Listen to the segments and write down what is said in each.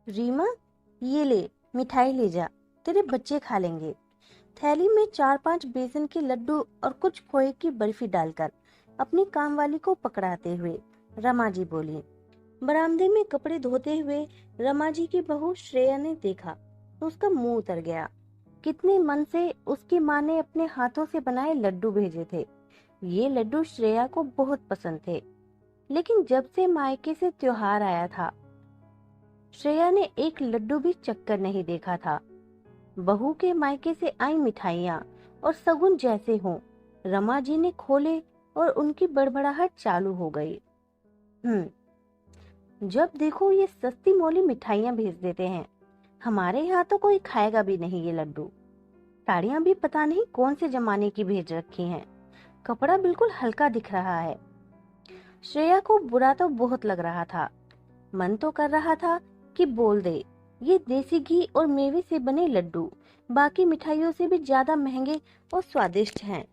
रीमा, ये ले, मिठाई ले जा, तेरे बच्चे खा लेंगे। थैली में 4-5 बेसन के लड्डू और कुछ खोए की बर्फी डालकर अपनी कामवाली को पकड़ाते हुए रमा जी बोली। बरामदे में कपड़े धोते हुए रमा जी की बहू श्रेया ने देखा तो उसका मुंह उतर गया। कितने मन से उसकी माँ ने अपने हाथों से बनाए लड्डू भेजे थे। ये लड्डू श्रेया को बहुत पसंद थे, लेकिन जब से मायके से त्योहार आया था, श्रेया ने एक लड्डू भी चक्कर नहीं देखा था। बहू के मायके से आई मिठाइयाँ और सगुन जैसे हों, रमा जी ने खोले और उनकी बड़बड़ाहट चालू हो गई। जब देखो ये सस्ती मौली मिठाइयाँ भेज देते हैं। हमारे यहाँ तो कोई खाएगा भी नहीं ये लड्डू। साड़ियाँ भी पता नहीं कौन से जमाने की भेज रखी हैं। कपड़ा बिल्कुल हल्का दिख रहा है। श्रेया को बुरा तो बहुत लग रहा था। मन तो कर रहा था कि बोल दे, ये देसी घी और मेवे से बने लड्डू बाकी मिठाइयों से भी ज्यादा महंगे और स्वादिष्ट हैं।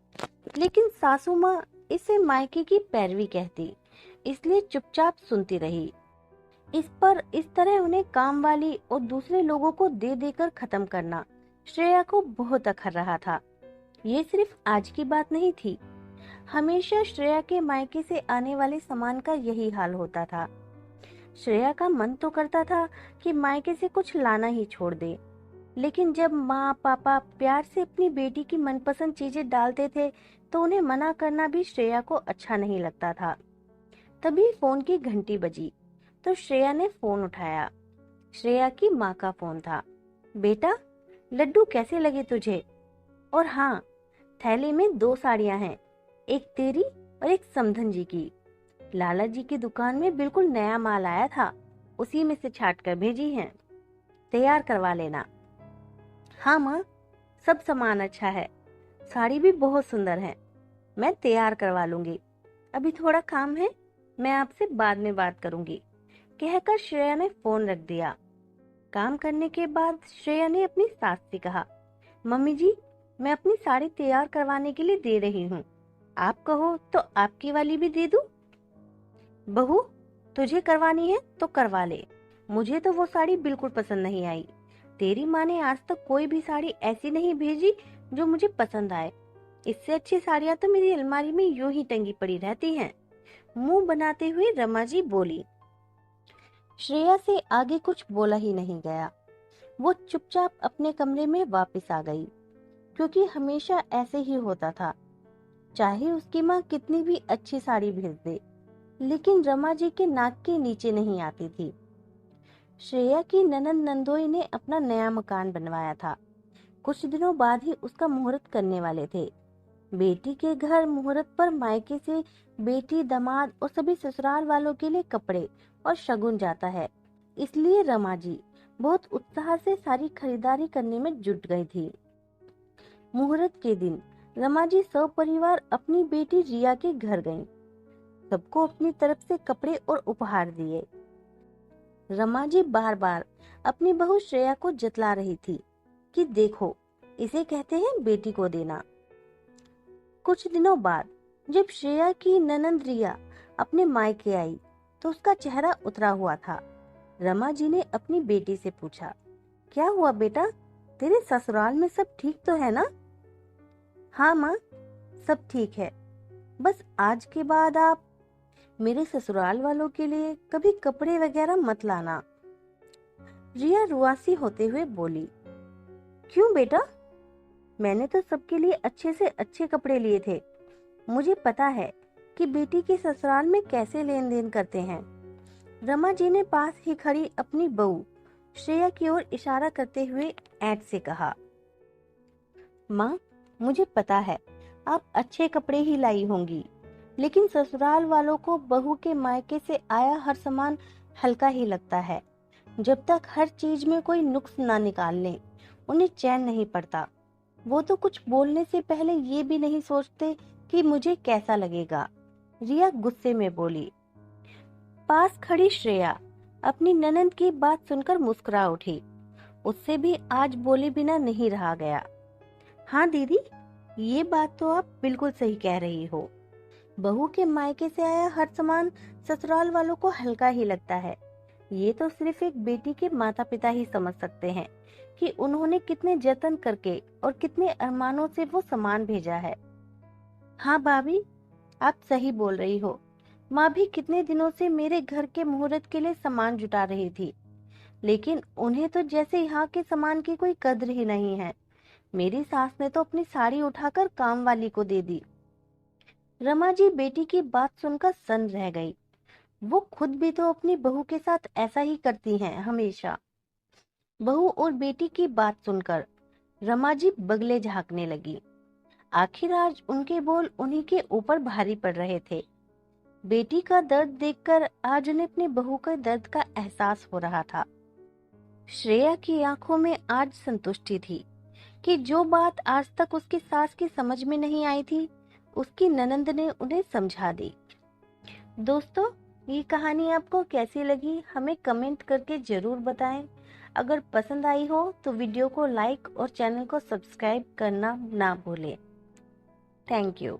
लेकिन सासू माँ इसे मायके की पैरवी कहती, इसलिए चुपचाप सुनती रही। इस तरह उन्हें काम वाली और दूसरे लोगों को दे देकर खत्म करना श्रेया को बहुत अखर रहा था। ये सिर्फ आज की बात नहीं थी। हमेशा श्रेया के मायके से आने वाले सामान का यही हाल होता था। श्रेया का मन तो करता था कि मायके से कुछ लाना ही छोड़ दे, लेकिन जब माँ पापा प्यार से अपनी बेटी की मनपसंद चीजें डालते थे तो उन्हें मना करना भी श्रेया को अच्छा नहीं लगता था। तभी फोन की घंटी बजी तो श्रेया ने फोन उठाया। श्रेया की माँ का फोन था। बेटा, लड्डू कैसे लगे तुझे? और हाँ, थैली में 2 साड़ियाँ हैं, एक तेरी और एक समधन जी की। लाला जी की दुकान में बिल्कुल नया माल आया था, उसी में से छाट कर भेजी हैं, तैयार करवा लेना। हाँ माँ, सब सामान अच्छा है, साड़ी भी बहुत सुंदर है, मैं तैयार करवा लूंगी। अभी थोड़ा काम है, मैं आपसे बाद में बात करूंगी, कहकर श्रेया ने फोन रख दिया। काम करने के बाद श्रेया ने अपनी सास से कहा, मम्मी जी, मैं अपनी साड़ी तैयार करवाने के लिए दे रही हूँ, आप कहो तो आपकी वाली भी दे दूं? बहू, तुझे करवानी है तो करवा ले, मुझे तो वो साड़ी बिल्कुल पसंद नहीं आई। तेरी माँ ने आज तक कोई भी साड़ी ऐसी नहीं भेजी जो मुझे पसंद आए। इससे अच्छी साड़ियाँ तो मेरी अलमारी में यूं ही टंगी पड़ी रहती हैं। मुंह बनाते हुए रमा जी बोली। श्रेया से आगे कुछ बोला ही नहीं गया। वो चुपचाप अपने कमरे में वापस आ गई, क्योंकि हमेशा ऐसे ही होता था। चाहे उसकी माँ कितनी भी अच्छी साड़ी भेज दे, लेकिन रमा जी के नाक के नीचे नहीं आती थी। श्रेया की ननंद नंदोई ने अपना नया मकान बनवाया था। कुछ दिनों बाद ही उसका मुहूर्त करने वाले थे। बेटी के घर मुहूर्त पर मायके से बेटी, दामाद और सभी ससुराल वालों के लिए कपड़े और शगुन जाता है, इसलिए रमा जी बहुत उत्साह से सारी खरीदारी करने में जुट गई थी। मुहूर्त के दिन रमा जी सपरिवार अपनी बेटी रिया के घर गईं। सबको अपनी तरफ से कपड़े और उपहार दिए। रमा जी बार बार अपनी बहू श्रेया को जतला रही थी कि देखो, इसे कहते हैं बेटी को देना। कुछ दिनों बाद जब श्रेया की ननंद रिया अपने मायके आई तो उसका चेहरा उतरा हुआ था। रमा जी ने अपनी बेटी से पूछा, क्या हुआ बेटा, तेरे ससुराल में सब ठीक तो है ना? हाँ माँ, सब ठीक है, बस आज के बाद आप मेरे ससुराल वालों के लिए कभी कपड़े वगैरह मत लाना। रिया रुआसी होते हुए बोली। क्यों बेटा? मैंने तो सबके लिए अच्छे से अच्छे कपड़े लिए थे। मुझे पता है कि बेटी के ससुराल में कैसे लेन देन करते हैं। रमा जी ने पास ही खड़ी अपनी बहू श्रेया की ओर इशारा करते हुए ऐंठ से कहा, माँ, मुझे पता है आप अच्छे कपड़े ही लाई होंगी, लेकिन ससुराल वालों को बहू के मायके से आया हर सामान हल्का ही लगता है। जब तक हर चीज में कोई नुक्स ना निकाल लें, उन्हें चैन नहीं पड़ता। वो तो कुछ बोलने से पहले ये भी नहीं सोचते कि मुझे कैसा लगेगा। रिया गुस्से में बोली। पास खड़ी श्रेया अपनी ननंद की बात सुनकर मुस्कुरा उठी। उससे भी आज बोले बिना नहीं रहा गया। हाँ दीदी, ये बात तो आप बिल्कुल सही कह रही हो। बहू के मायके से आया हर सामान ससुराल वालों को हल्का ही लगता है। ये तो सिर्फ एक बेटी के माता पिता ही समझ सकते हैं कि उन्होंने कितने जतन करके और कितने अरमानों से वो सामान भेजा है। हाँ भाभी, आप सही बोल रही हो। माँ भी कितने दिनों से मेरे घर के मुहूर्त के लिए सामान जुटा रही थी, लेकिन उन्हें तो जैसे यहाँ के सामान की कोई कद्र ही नहीं है। मेरी सास ने तो अपनी साड़ी उठाकर काम वाली को दे दी। रमा जी बेटी की बात सुनकर सन्न रह गई। वो खुद भी तो अपनी बहू के साथ ऐसा ही करती हैं हमेशा। बहू और बेटी की बात सुनकर रमा जी बगले झांकने लगी। आखिर आज उनके बोल उन्हीं के ऊपर भारी पड़ रहे थे। बेटी का दर्द देखकर आज उन्हें अपनी बहू के दर्द का एहसास हो रहा था। श्रेया की आंखों में आज संतुष्टि थी कि जो बात आज तक उसकी सास की समझ में नहीं आई थी, उसकी ननंद ने उन्हें समझा दी। दोस्तों, ये कहानी आपको कैसी लगी हमें कमेंट करके जरूर बताएं। अगर पसंद आई हो तो वीडियो को लाइक और चैनल को सब्सक्राइब करना ना भूलें। Thank you.